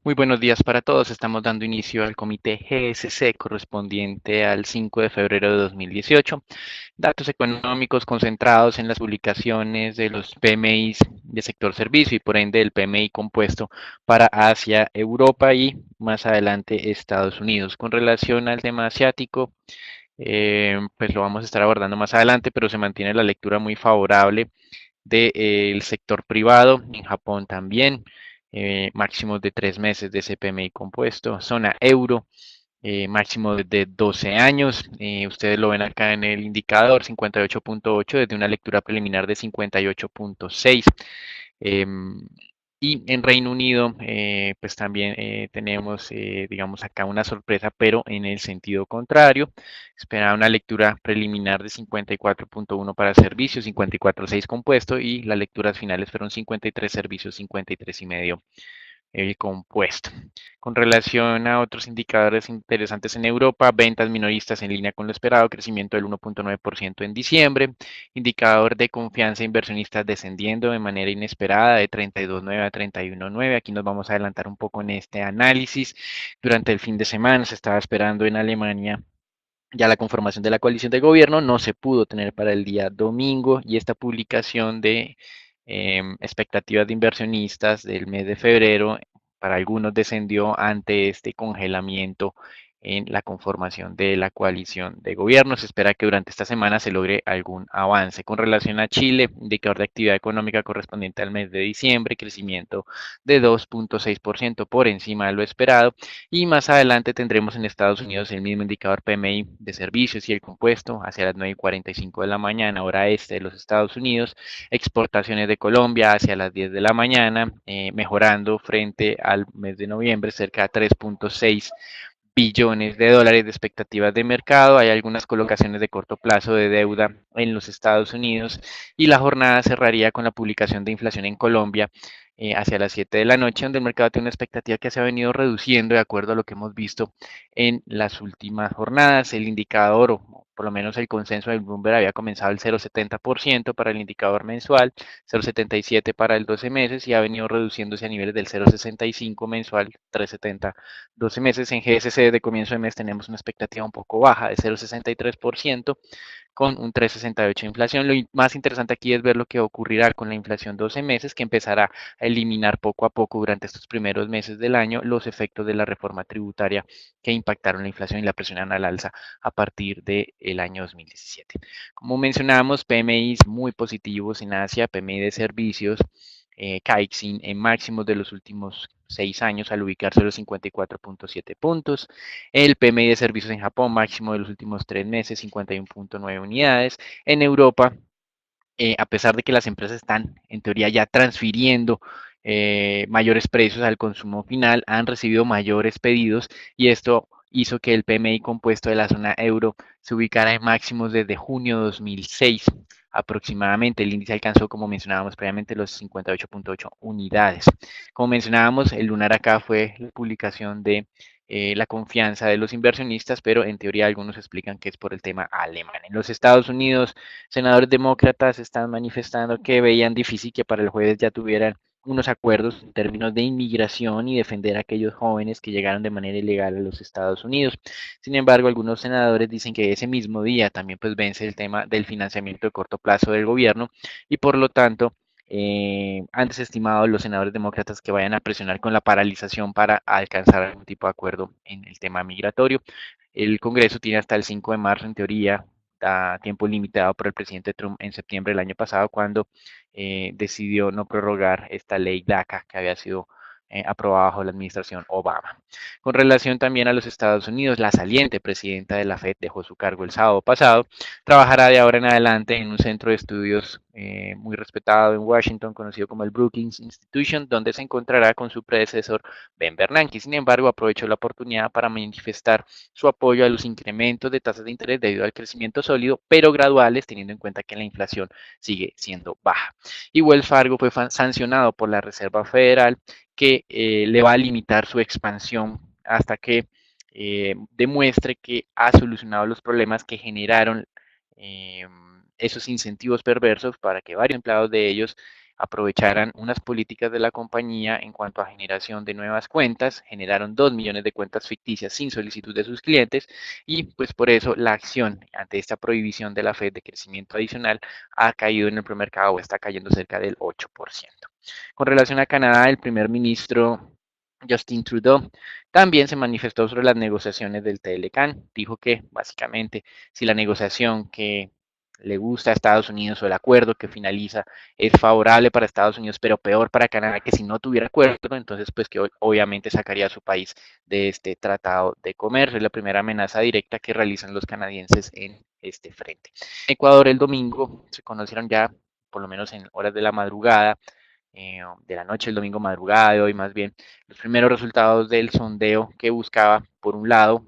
Muy buenos días para todos. Estamos dando inicio al comité GSC correspondiente al 5 de febrero de 2018. Datos económicos concentrados en las publicaciones de los PMIs de sector servicio y por ende el PMI compuesto para Asia, Europa y más adelante Estados Unidos. Con relación al tema asiático, pues lo vamos a estar abordando más adelante, pero se mantiene la lectura muy favorable del sector privado, en Japón también, máximos de 3 meses de ese PMI compuesto, zona euro, máximo de 12 años, ustedes lo ven acá en el indicador 58.8 desde una lectura preliminar de 58.6. Y en Reino Unido, pues también tenemos, digamos, acá una sorpresa, pero en el sentido contrario. Esperaba una lectura preliminar de 54.1 para servicios, 54.6 compuesto, y las lecturas finales fueron 53 servicios, 53,5 el compuesto. Con relación a otros indicadores interesantes en Europa, ventas minoristas en línea con lo esperado, crecimiento del 1.9% en diciembre, indicador de confianza de inversionistas descendiendo de manera inesperada de 32,9 a 31,9. Aquí nos vamos a adelantar un poco en este análisis. Durante el fin de semana se estaba esperando en Alemania ya la conformación de la coalición de gobierno, no se pudo tener para el día domingo y esta publicación de expectativas de inversionistas del mes de febrero para algunos descendió ante este congelamiento en la conformación de la coalición de gobierno. Se espera que durante esta semana se logre algún avance. Con relación a Chile, indicador de actividad económica correspondiente al mes de diciembre, crecimiento de 2.6% por encima de lo esperado. Y más adelante tendremos en Estados Unidos el mismo indicador PMI de servicios y el compuesto hacia las 9:45 de la mañana, hora este de los Estados Unidos. Exportaciones de Colombia hacia las 10 de la mañana, mejorando frente al mes de noviembre, cerca de 3.6 billones de dólares de expectativas de mercado. Hay algunas colocaciones de corto plazo de deuda en los Estados Unidos y la jornada cerraría con la publicación de inflación en Colombia hacia las 7 de la noche, donde el mercado tiene una expectativa que se ha venido reduciendo de acuerdo a lo que hemos visto en las últimas jornadas. El indicador, o por lo menos el consenso del Bloomberg, había comenzado el 0,70% para el indicador mensual, 0,77 para el 12 meses y ha venido reduciéndose a niveles del 0,65 mensual, 3,70 12 meses. En GSC de comienzo de mes tenemos una expectativa un poco baja de 0,63% con un 3,68 de inflación. Lo más interesante aquí es ver lo que ocurrirá con la inflación 12 meses, que empezará a eliminar poco a poco durante estos primeros meses del año los efectos de la reforma tributaria que impactaron la inflación y la presionan al alza a partir del año 2017. Como mencionamos, PMIs muy positivos en Asia, PMI de servicios, Caixin en máximos de los últimos 6 años al ubicarse en los 54.7 puntos. El PMI de servicios en Japón, máximo de los últimos 3 meses, 51.9 unidades. En Europa, a pesar de que las empresas están en teoría ya transfiriendo mayores precios al consumo final, han recibido mayores pedidos y esto hizo que el PMI compuesto de la zona euro se ubicara en máximos desde junio de 2006 aproximadamente. El índice alcanzó, como mencionábamos previamente, los 58.8 unidades. Como mencionábamos, el lunar acá fue la publicación de la confianza de los inversionistas, pero en teoría algunos explican que es por el tema alemán. En los Estados Unidos, senadores demócratas están manifestando que veían difícil que para el jueves ya tuvieran unos acuerdos en términos de inmigración y defender a aquellos jóvenes que llegaron de manera ilegal a los Estados Unidos. Sin embargo, algunos senadores dicen que ese mismo día también pues vence el tema del financiamiento de corto plazo del gobierno y por lo tanto han desestimado los senadores demócratas que vayan a presionar con la paralización para alcanzar algún tipo de acuerdo en el tema migratorio. El Congreso tiene hasta el 5 de marzo, en teoría, a tiempo limitado por el presidente Trump en septiembre del año pasado, cuando decidió no prorrogar esta ley DACA que había sido aprobada bajo la administración Obama. Con relación también a los Estados Unidos, la saliente presidenta de la Fed dejó su cargo el sábado pasado. Trabajará de ahora en adelante en un centro de estudios muy respetado en Washington, conocido como el Brookings Institution, donde se encontrará con su predecesor Ben Bernanke. Sin embargo, aprovechó la oportunidad para manifestar su apoyo a los incrementos de tasas de interés debido al crecimiento sólido, pero graduales, teniendo en cuenta que la inflación sigue siendo baja. Y Wells Fargo fue sancionado por la Reserva Federal, que le va a limitar su expansión hasta que demuestre que ha solucionado los problemas que generaron esos incentivos perversos para que varios empleados de ellos aprovecharan unas políticas de la compañía en cuanto a generación de nuevas cuentas, generaron 2 millones de cuentas ficticias sin solicitud de sus clientes y pues por eso la acción ante esta prohibición de la Fed de crecimiento adicional ha caído en el premercado o está cayendo cerca del 8%. Con relación a Canadá, el primer ministro Justin Trudeau también se manifestó sobre las negociaciones del TLCAN. Dijo que básicamente si la negociación que le gusta a Estados Unidos o el acuerdo que finaliza es favorable para Estados Unidos, pero peor para Canadá que si no tuviera acuerdo, entonces pues que obviamente sacaría a su país de este tratado de comercio. Es la primera amenaza directa que realizan los canadienses en este frente. En Ecuador el domingo se conocieron ya, por lo menos en horas de la madrugada, de la noche, el domingo madrugada de hoy más bien, los primeros resultados del sondeo que buscaba, por un lado,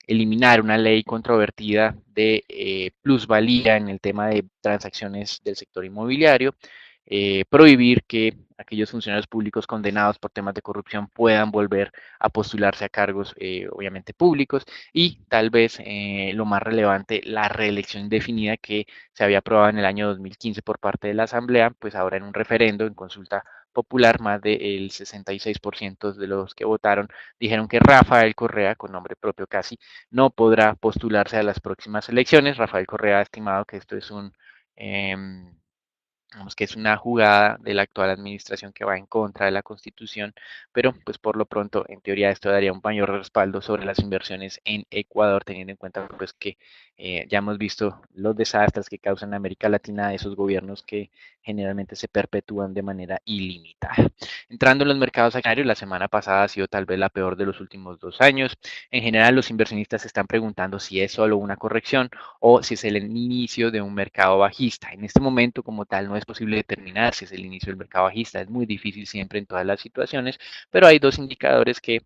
eliminar una ley controvertida de plusvalía en el tema de transacciones del sector inmobiliario, prohibir que aquellos funcionarios públicos condenados por temas de corrupción puedan volver a postularse a cargos, obviamente, públicos y tal vez lo más relevante, la reelección indefinida que se había aprobado en el año 2015 por parte de la Asamblea, pues ahora en un referendo, en consulta popular, más del 66% de los que votaron dijeron que Rafael Correa, con nombre propio casi, no podrá postularse a las próximas elecciones. Rafael Correa ha estimado que esto es eh, digamos que es una jugada de la actual administración que va en contra de la Constitución, pero pues por lo pronto, en teoría, esto daría un mayor respaldo sobre las inversiones en Ecuador, teniendo en cuenta pues que ya hemos visto los desastres que causan en América Latina esos gobiernos que generalmente se perpetúan de manera ilimitada. Entrando en los mercados accionarios, la semana pasada ha sido tal vez la peor de los últimos 2 años. En general, los inversionistas se están preguntando si es solo una corrección o si es el inicio de un mercado bajista. En este momento, como tal, no es posible determinar si es el inicio del mercado bajista. Es muy difícil siempre en todas las situaciones, pero hay dos indicadores que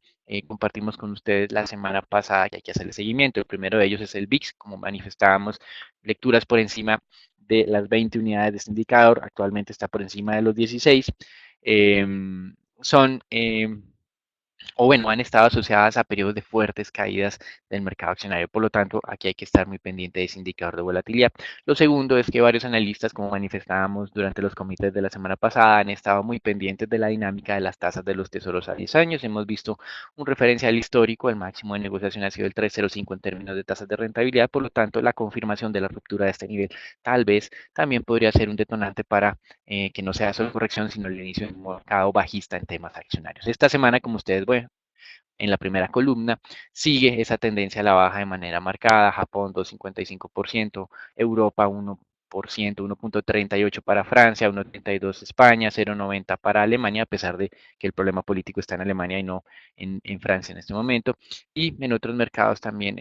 compartimos con ustedes la semana pasada que hay que hacerle seguimiento. El primero de ellos es el VIX, como manifestábamos, lecturas por encima de las 20 unidades de este indicador, actualmente está por encima de los 16. Eh, son o bueno, han estado asociadas a periodos de fuertes caídas del mercado accionario. Por lo tanto, aquí hay que estar muy pendiente de ese indicador de volatilidad. Lo segundo es que varios analistas, como manifestábamos durante los comités de la semana pasada, han estado muy pendientes de la dinámica de las tasas de los tesoros a 10 años. Hemos visto un referencial histórico, el máximo de negociación ha sido el 3,05 en términos de tasas de rentabilidad. Por lo tanto, la confirmación de la ruptura de este nivel tal vez también podría ser un detonante para que no sea solo corrección, sino el inicio de un mercado bajista en temas accionarios. Esta semana, como ustedes en la primera columna, sigue esa tendencia a la baja de manera marcada. Japón 2,55%, Europa 1%, 1,38 para Francia, 1,32 España, 0,90 para Alemania, a pesar de que el problema político está en Alemania y no en Francia en este momento. Y en otros mercados también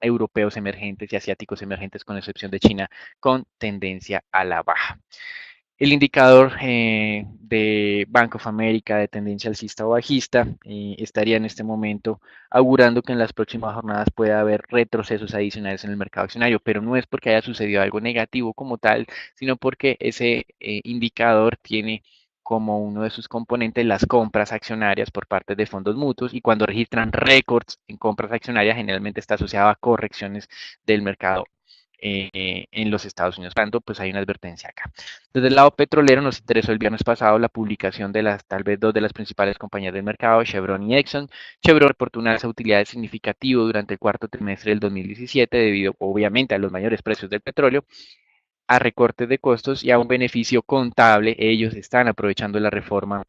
europeos emergentes y asiáticos emergentes, con excepción de China, con tendencia a la baja. El indicador de Bank of America de tendencia alcista o bajista estaría en este momento augurando que en las próximas jornadas puede haber retrocesos adicionales en el mercado accionario, pero no es porque haya sucedido algo negativo como tal, sino porque ese indicador tiene como uno de sus componentes las compras accionarias por parte de fondos mutuos y cuando registran récords en compras accionarias generalmente está asociado a correcciones del mercado en los Estados Unidos. Por tanto, pues hay una advertencia acá. Desde el lado petrolero nos interesó el viernes pasado la publicación de las tal vez dos de las principales compañías del mercado, Chevron y Exxon. Chevron reportó una alza de utilidades significativo durante el cuarto trimestre del 2017 debido obviamente a los mayores precios del petróleo, a recortes de costos y a un beneficio contable. Ellos están aprovechando la reforma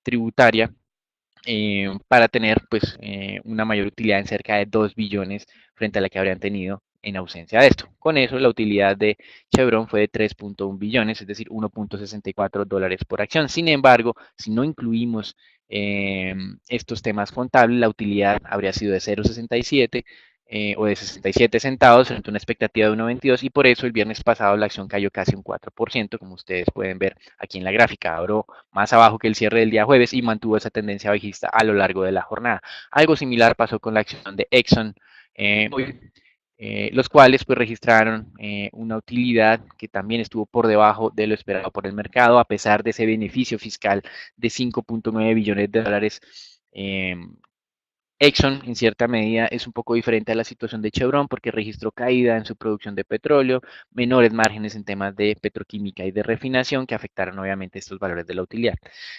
tributaria para tener pues una mayor utilidad en cerca de 2 billones frente a la que habrían tenido en ausencia de esto. Con eso la utilidad de Chevron fue de 3,1 billones, es decir, 1,64 dólares por acción. Sin embargo, si no incluimos estos temas contables, la utilidad habría sido de 0,67 o de 67 centavos frente a una expectativa de 1,22 y por eso el viernes pasado la acción cayó casi un 4%, como ustedes pueden ver aquí en la gráfica. Abrió más abajo que el cierre del día jueves y mantuvo esa tendencia bajista a lo largo de la jornada. Algo similar pasó con la acción de Exxon hoy, los cuales pues registraron una utilidad que también estuvo por debajo de lo esperado por el mercado, a pesar de ese beneficio fiscal de 5,9 billones de dólares Exxon, en cierta medida, es un poco diferente a la situación de Chevron porque registró caída en su producción de petróleo, menores márgenes en temas de petroquímica y de refinación que afectaron obviamente estos valores de la utilidad.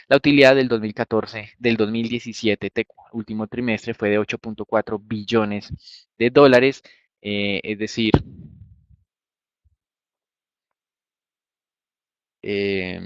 La utilidad del 2014, del 2017, último trimestre, fue de 8.4 billones de dólares, es decir, eh,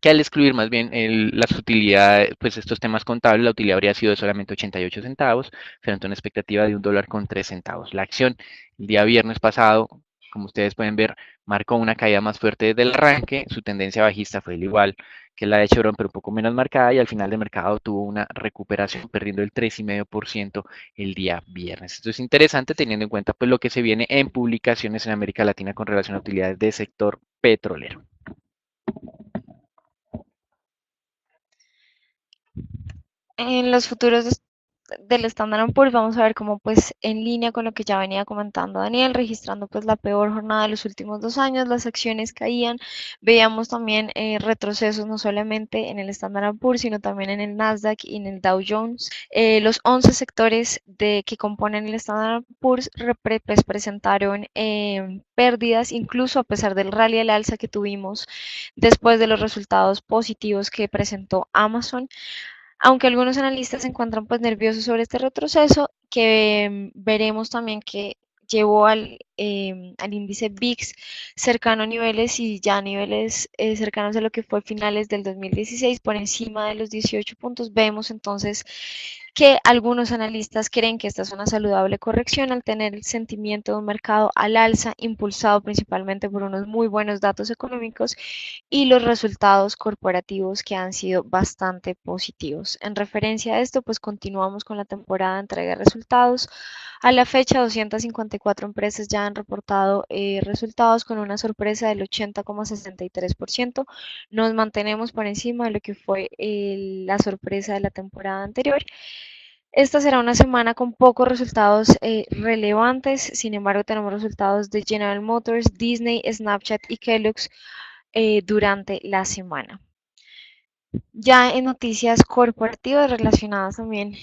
que al excluir más bien las utilidades, pues estos temas contables, la utilidad habría sido de solamente 88 centavos, frente a una expectativa de $1,03. La acción el día viernes pasado, como ustedes pueden ver, marcó una caída más fuerte desde el arranque, su tendencia bajista fue el igual que la de Chevron, pero un poco menos marcada, y al final del mercado tuvo una recuperación, perdiendo el 3,5% el día viernes. Esto es interesante teniendo en cuenta pues lo que se viene en publicaciones en América Latina con relación a utilidades del sector petrolero. En los futuros del Standard Poor's vamos a ver cómo pues en línea con lo que ya venía comentando Daniel, registrando pues la peor jornada de los últimos 2 años, las acciones caían, veíamos también retrocesos no solamente en el Standard Poor's, sino también en el Nasdaq y en el Dow Jones. Los 11 sectores que componen el Standard Poor's pues, presentaron pérdidas, incluso a pesar del rally al alza que tuvimos después de los resultados positivos que presentó Amazon. Aunque algunos analistas se encuentran pues nerviosos sobre este retroceso, que veremos también que llevó al índice VIX cercano a niveles y ya a niveles cercanos a lo que fue finales del 2016, por encima de los 18 puntos. Vemos entonces que algunos analistas creen que esta es una saludable corrección al tener el sentimiento de un mercado al alza, impulsado principalmente por unos muy buenos datos económicos y los resultados corporativos que han sido bastante positivos. En referencia a esto, pues continuamos con la temporada de entrega de resultados. A la fecha, 254 empresas ya han reportado resultados con una sorpresa del 80,63%. Nos mantenemos por encima de lo que fue la sorpresa de la temporada anterior. Esta será una semana con pocos resultados relevantes, sin embargo tenemos resultados de General Motors, Disney, Snapchat y Kellogg's durante la semana. Ya en noticias corporativas relacionadas también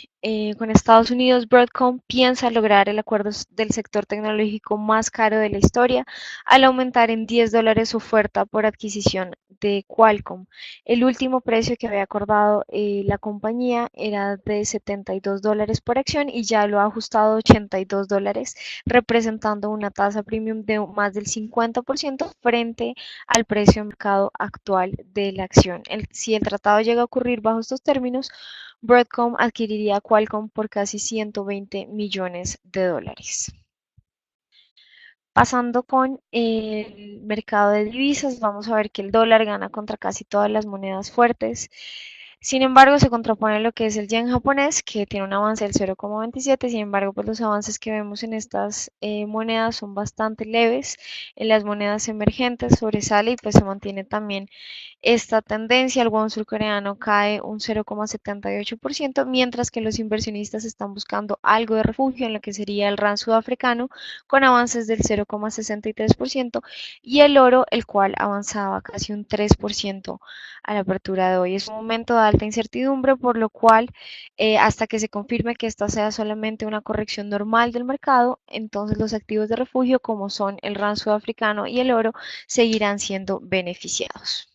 con Estados Unidos, Broadcom piensa lograr el acuerdo del sector tecnológico más caro de la historia al aumentar en $10 su oferta por adquisición de Qualcomm. El último precio que había acordado la compañía era de $72 por acción y ya lo ha ajustado a $82, representando una tasa premium de más del 50% frente al precio de mercado actual de la acción. Si el tratado llega a ocurrir bajo estos términos, Broadcom adquiriría Qualcomm por casi 120 millones de dólares. Pasando con el mercado de divisas, vamos a ver que el dólar gana contra casi todas las monedas fuertes. Sin embargo, se contrapone lo que es el yen japonés, que tiene un avance del 0,27. Sin embargo, pues los avances que vemos en estas monedas son bastante leves. En las monedas emergentes sobresale y pues se mantiene también esta tendencia. El won surcoreano cae un 0,78%, mientras que los inversionistas están buscando algo de refugio en lo que sería el rand sudafricano, con avances del 0,63%, y el oro, el cual avanzaba casi un 3% a la apertura de hoy. Es un momento de alta incertidumbre, por lo cual hasta que se confirme que esta sea solamente una corrección normal del mercado, entonces los activos de refugio como son el rand sudafricano y el oro seguirán siendo beneficiados.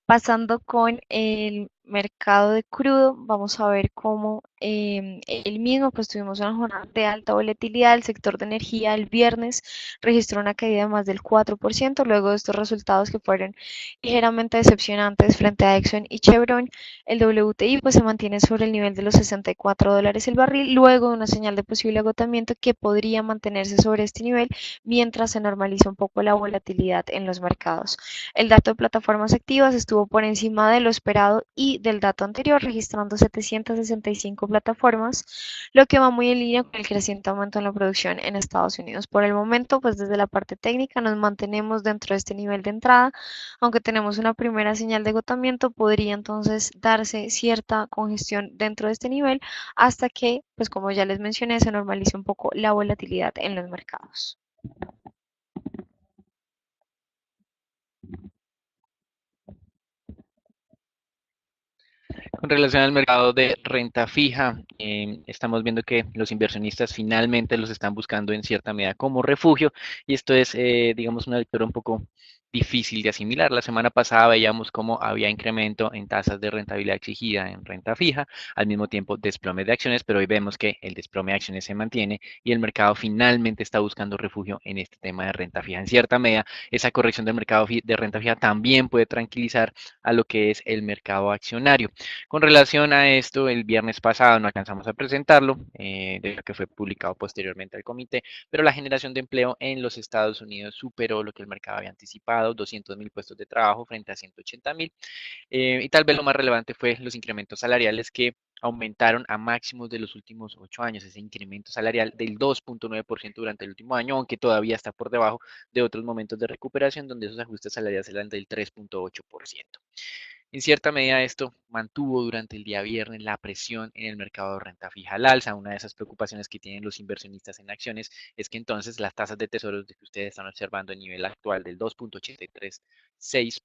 Pasando con el mercado de crudo, vamos a ver cómo el mismo, pues tuvimos una jornada de alta volatilidad. El sector de energía el viernes registró una caída de más del 4%, luego de estos resultados que fueron ligeramente decepcionantes frente a Exxon y Chevron. El WTI pues se mantiene sobre el nivel de los $64 el barril, luego de una señal de posible agotamiento que podría mantenerse sobre este nivel mientras se normaliza un poco la volatilidad en los mercados. El dato de plataformas activas estuvo por encima de lo esperado y del dato anterior, registrando 765 plataformas, lo que va muy en línea con el creciente aumento en la producción en Estados Unidos. Por el momento, pues desde la parte técnica nos mantenemos dentro de este nivel de entrada, aunque tenemos una primera señal de agotamiento, podría entonces darse cierta congestión dentro de este nivel hasta que, pues como ya les mencioné, se normalice un poco la volatilidad en los mercados. Con relación al mercado de renta fija, estamos viendo que los inversionistas finalmente los están buscando en cierta medida como refugio y esto es, digamos, una lectura un poco difícil de asimilar. La semana pasada veíamos cómo había incremento en tasas de rentabilidad exigida en renta fija, al mismo tiempo desplome de acciones, pero hoy vemos que el desplome de acciones se mantiene y el mercado finalmente está buscando refugio en este tema de renta fija. En cierta medida, esa corrección del mercado de renta fija también puede tranquilizar a lo que es el mercado accionario. Con relación a esto, el viernes pasado no alcanzamos a presentarlo, de lo que fue publicado posteriormente al comité, pero la generación de empleo en los Estados Unidos superó lo que el mercado había anticipado, 200.000 puestos de trabajo frente a 180.000, y tal vez lo más relevante fue los incrementos salariales que aumentaron a máximos de los últimos 8 años, ese incremento salarial del 2.9% durante el último año, aunque todavía está por debajo de otros momentos de recuperación donde esos ajustes salariales eran del 3.8%. En cierta medida esto mantuvo durante el día viernes la presión en el mercado de renta fija al alza. Una de esas preocupaciones que tienen los inversionistas en acciones es que entonces las tasas de tesoros que ustedes están observando a nivel actual del 2.836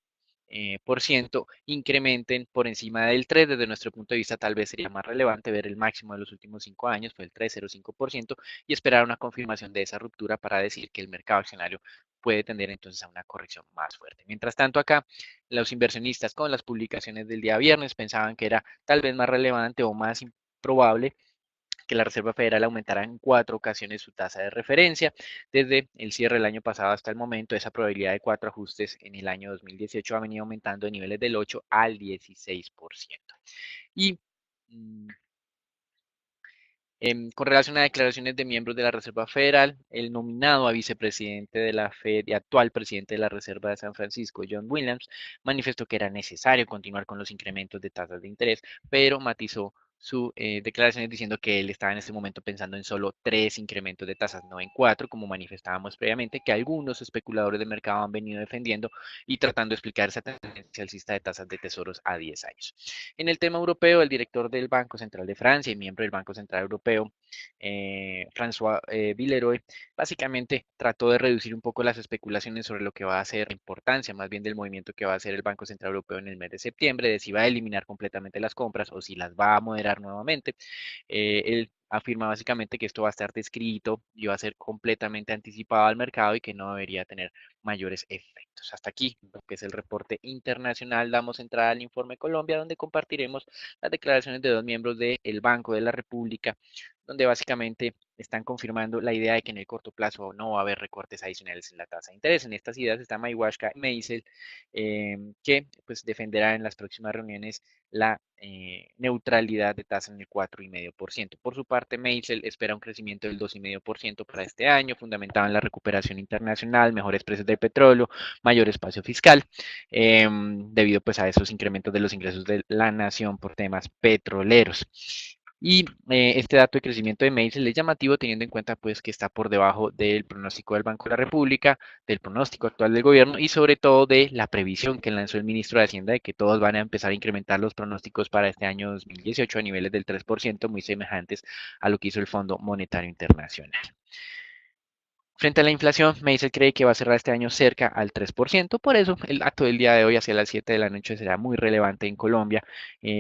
por ciento incrementen por encima del 3. Desde nuestro punto de vista tal vez sería más relevante ver el máximo de los últimos 5 años, fue el 3,05%, y esperar una confirmación de esa ruptura para decir que el mercado accionario puede tender entonces a una corrección más fuerte. Mientras tanto acá los inversionistas con las publicaciones del día viernes pensaban que era tal vez más relevante o más probable que la Reserva Federal aumentara en 4 ocasiones su tasa de referencia. Desde el cierre del año pasado hasta el momento, esa probabilidad de 4 ajustes en el año 2018 ha venido aumentando de niveles del 8 al 16%. Y con relación a declaraciones de miembros de la Reserva Federal, el nominado a vicepresidente de la Fed y actual presidente de la Reserva de San Francisco, John Williams, manifestó que era necesario continuar con los incrementos de tasas de interés, pero matizó sus declaraciones diciendo que él estaba en este momento pensando en solo 3 incrementos de tasas, no en 4, como manifestábamos previamente, que algunos especuladores de mercado han venido defendiendo y tratando de explicar esa tendencia alcista de tasas de tesoros a 10 años. En el tema europeo, el director del Banco Central de Francia y miembro del Banco Central Europeo, François Villeroy, básicamente trató de reducir un poco las especulaciones sobre lo que va a ser la importancia más bien del movimiento que va a hacer el Banco Central Europeo en el mes de septiembre, de si va a eliminar completamente las compras o si las va a moderar nuevamente. Él afirma básicamente que esto va a estar descrito y va a ser completamente anticipado al mercado y que no debería tener mayores efectos. Hasta aquí lo que es el reporte internacional. Damos entrada al informe Colombia, donde compartiremos las declaraciones de dos miembros del Banco de la República, donde básicamente están confirmando la idea de que en el corto plazo no va a haber recortes adicionales en la tasa de interés. En estas ideas está Mayhuashka y Meisel, que pues defenderá en las próximas reuniones la neutralidad de tasa en el 4,5%. Por su parte, Meisel espera un crecimiento del 2,5% para este año, fundamentado en la recuperación internacional, mejores precios del petróleo, mayor espacio fiscal, debido pues a esos incrementos de los ingresos de la nación por temas petroleros. Y este dato de crecimiento de Mace es llamativo teniendo en cuenta pues que está por debajo del pronóstico del Banco de la República, del pronóstico actual del gobierno y sobre todo de la previsión que lanzó el ministro de Hacienda de que todos van a empezar a incrementar los pronósticos para este año 2018 a niveles del 3%, muy semejantes a lo que hizo el Fondo Monetario Internacional. Frente a la inflación, Macer cree que va a cerrar este año cerca al 3%, por eso el acto del día de hoy hacia las 7 de la noche será muy relevante en Colombia,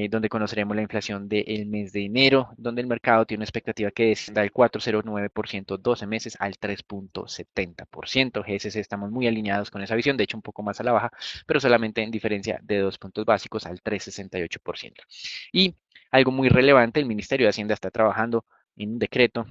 donde conoceremos la inflación del mes de enero, donde el mercado tiene una expectativa que descienda del 4,09% 12 meses al 3,70%. GSC estamos muy alineados con esa visión, de hecho un poco más a la baja, pero solamente en diferencia de 2 puntos básicos al 3,68%. Y algo muy relevante, el Ministerio de Hacienda está trabajando en un decreto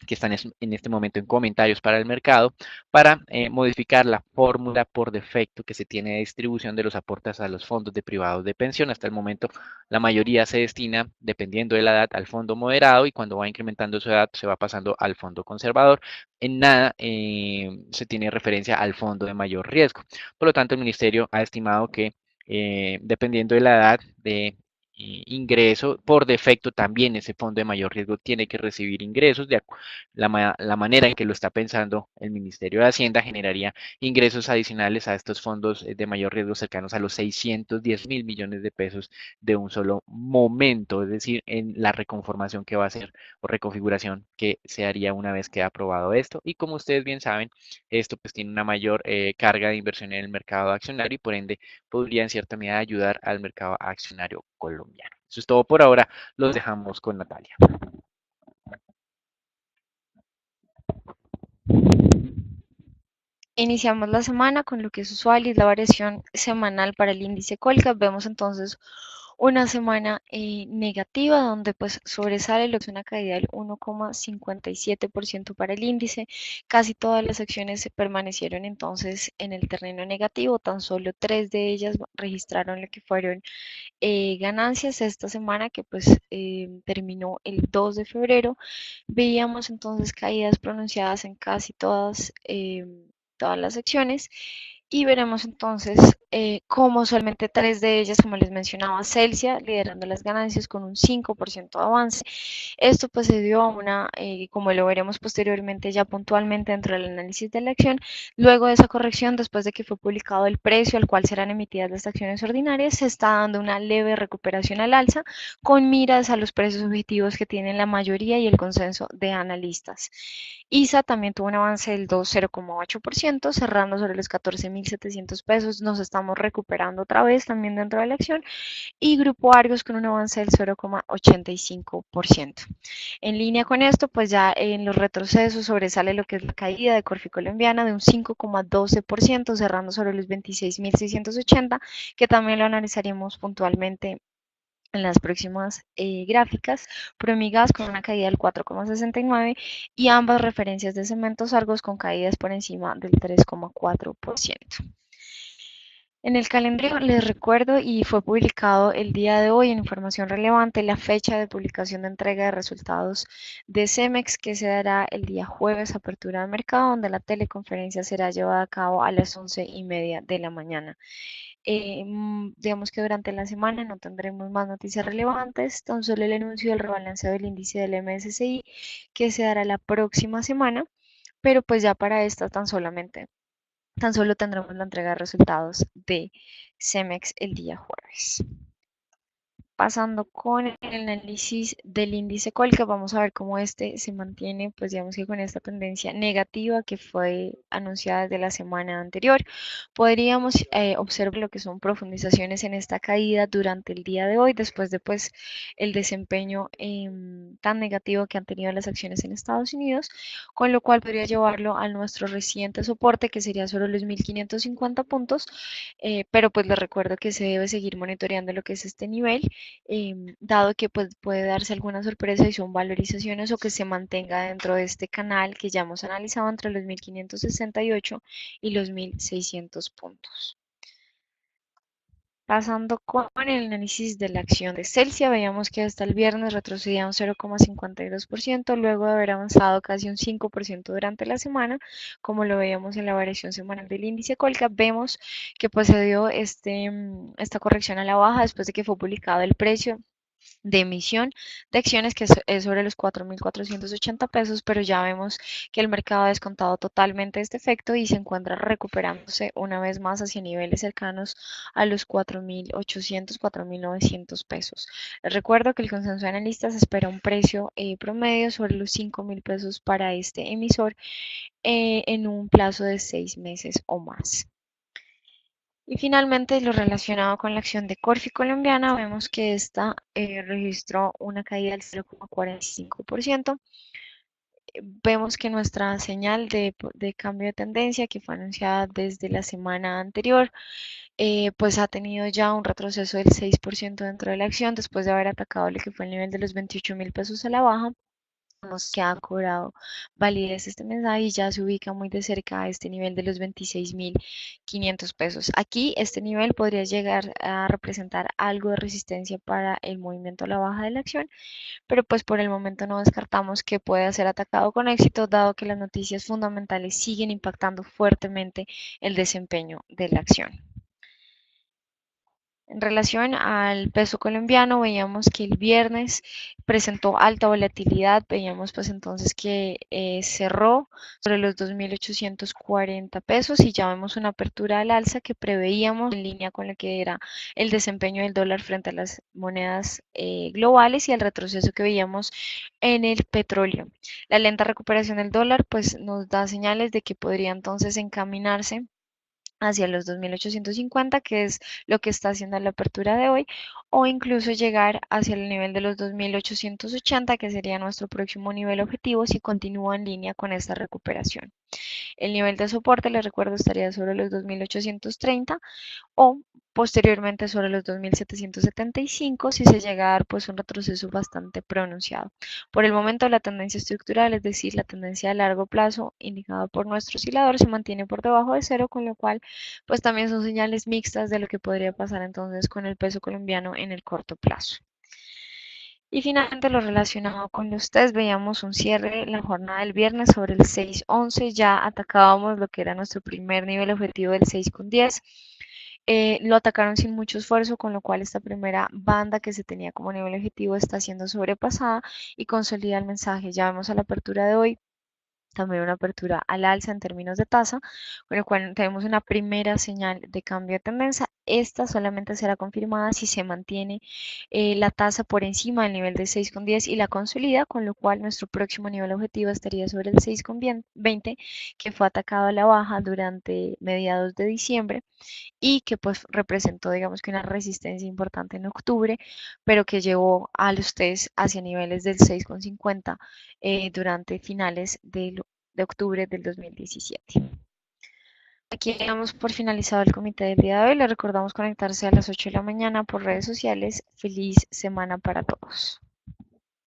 que están en este momento en comentarios para el mercado, para modificar la fórmula por defecto que se tiene de distribución de los aportes a los fondos de privados de pensión. Hasta el momento, la mayoría se destina, dependiendo de la edad, al fondo moderado y cuando va incrementando su edad se va pasando al fondo conservador. En nada se tiene referencia al fondo de mayor riesgo. Por lo tanto, el ministerio ha estimado que dependiendo de la edad de ingreso, por defecto también ese fondo de mayor riesgo tiene que recibir ingresos. La manera en que lo está pensando el Ministerio de Hacienda generaría ingresos adicionales a estos fondos de mayor riesgo cercanos a los 610.000 millones de pesos de un solo momento, es decir, en la reconformación que va a hacer o reconfiguración que se haría una vez que ha aprobado esto. Y como ustedes bien saben, esto pues tiene una mayor carga de inversión en el mercado accionario y por ende podría en cierta medida ayudar al mercado accionario colombiano. Eso es todo por ahora. Los dejamos con Natalia. Iniciamos la semana con lo que es usual y es la variación semanal para el índice Colcap. Vemos entonces una semana negativa donde pues sobresale lo que es una caída del 1,57% para el índice. Casi todas las acciones se permanecieron entonces en el terreno negativo, tan solo tres de ellas registraron lo que fueron ganancias esta semana que pues terminó el 2 de febrero. Veíamos entonces caídas pronunciadas en casi todas las secciones y veremos entonces cómo solamente tres de ellas, como les mencionaba, Celsia liderando las ganancias con un 5% de avance. Esto pues se dio a una, como lo veremos posteriormente ya puntualmente dentro del análisis de la acción, luego de esa corrección, después de que fue publicado el precio al cual serán emitidas las acciones ordinarias, se está dando una leve recuperación al alza con miras a los precios objetivos que tienen la mayoría y el consenso de analistas. ISA también tuvo un avance del 0,8%, cerrando sobre los 14.700 pesos. Nos estamos recuperando otra vez también dentro de la acción. Y Grupo Argos con un avance del 0,85%. En línea con esto, pues ya en los retrocesos sobresale lo que es la caída de Corfi Colombiana de un 5,12%, cerrando sobre los 26.680, que también lo analizaríamos puntualmente en las próximas gráficas. Promigas con una caída del 4,69 y ambas referencias de cementos Argos con caídas por encima del 3,4%. En el calendario les recuerdo y fue publicado el día de hoy en información relevante la fecha de publicación de entrega de resultados de Cemex que se dará el día jueves apertura de mercado donde la teleconferencia será llevada a cabo a las 11:30 de la mañana. Digamos que durante la semana no tendremos más noticias relevantes, tan solo el anuncio del rebalanceo del índice del MSCI que se dará la próxima semana, pero pues ya para esta tan solo tendremos la entrega de resultados de Cemex el día jueves. Pasando con el análisis del índice Colca, vamos a ver cómo este se mantiene, pues digamos que con esta tendencia negativa que fue anunciada desde la semana anterior. Podríamos observar lo que son profundizaciones en esta caída durante el día de hoy, después de pues el desempeño tan negativo que han tenido las acciones en Estados Unidos, con lo cual podría llevarlo a nuestro reciente soporte, que sería sobre los 1.550 puntos, pero pues les recuerdo que se debe seguir monitoreando lo que es este nivel dado que pues, puede darse alguna sorpresa y son valorizaciones o que se mantenga dentro de este canal que ya hemos analizado entre los 1.568 y los 1.600 puntos. Pasando con el análisis de la acción de Celsia, veíamos que hasta el viernes retrocedía un 0,52%, luego de haber avanzado casi un 5% durante la semana, como lo veíamos en la variación semanal del índice Colcap, vemos que pues se dio esta corrección a la baja después de que fue publicado el precio de emisión de acciones que es sobre los 4.480 pesos, pero ya vemos que el mercado ha descontado totalmente este efecto y se encuentra recuperándose una vez más hacia niveles cercanos a los 4.800, 4.900 pesos. Les recuerdo que el consenso de analistas espera un precio promedio sobre los 5.000 pesos para este emisor en un plazo de 6 meses o más. Y finalmente, lo relacionado con la acción de Corfi colombiana, vemos que esta registró una caída del 0,45%. Vemos que nuestra señal de cambio de tendencia, que fue anunciada desde la semana anterior, pues ha tenido ya un retroceso del 6% dentro de la acción después de haber atacado lo que fue el nivel de los 28.000 pesos a la baja. Vemos que ha cobrado validez este mensaje y ya se ubica muy de cerca a este nivel de los 26.500 pesos. Aquí este nivel podría llegar a representar algo de resistencia para el movimiento a la baja de la acción, pero pues por el momento no descartamos que pueda ser atacado con éxito, dado que las noticias fundamentales siguen impactando fuertemente el desempeño de la acción. En relación al peso colombiano, veíamos que el viernes presentó alta volatilidad, veíamos pues entonces que cerró sobre los 2.840 pesos y ya vemos una apertura al alza que preveíamos en línea con lo que era el desempeño del dólar frente a las monedas globales y el retroceso que veíamos en el petróleo. La lenta recuperación del dólar pues nos da señales de que podría entonces encaminarse hacia los 2.850, que es lo que está haciendo la apertura de hoy, o incluso llegar hacia el nivel de los 2.880, que sería nuestro próximo nivel objetivo si continúa en línea con esta recuperación. El nivel de soporte, les recuerdo, estaría sobre los 2.830 o posteriormente sobre los 2.775 si se llega a dar pues un retroceso bastante pronunciado. Por el momento la tendencia estructural, es decir, la tendencia a largo plazo indicada por nuestro oscilador, se mantiene por debajo de cero, con lo cual pues también son señales mixtas de lo que podría pasar entonces con el peso colombiano en el corto plazo. Y finalmente lo relacionado con los test, veíamos un cierre la jornada del viernes sobre el 6.11, ya atacábamos lo que era nuestro primer nivel objetivo del 6.10. Lo atacaron sin mucho esfuerzo, con lo cual esta primera banda que se tenía como nivel objetivo está siendo sobrepasada y consolida el mensaje. Ya vemos a la apertura de hoy también una apertura al alza en términos de tasa, con lo cual tenemos una primera señal de cambio de tendencia. Esta solamente será confirmada si se mantiene la tasa por encima del nivel de 6.10 y la consolida, con lo cual nuestro próximo nivel objetivo estaría sobre el 6.20, que fue atacado a la baja durante mediados de diciembre y que pues representó, digamos que una resistencia importante en octubre, pero que llevó a los test hacia niveles del 6.50 durante finales de octubre del 2017. Aquí damos por finalizado el comité del día de hoy. Les recordamos conectarse a las 8 de la mañana por redes sociales. Feliz semana para todos.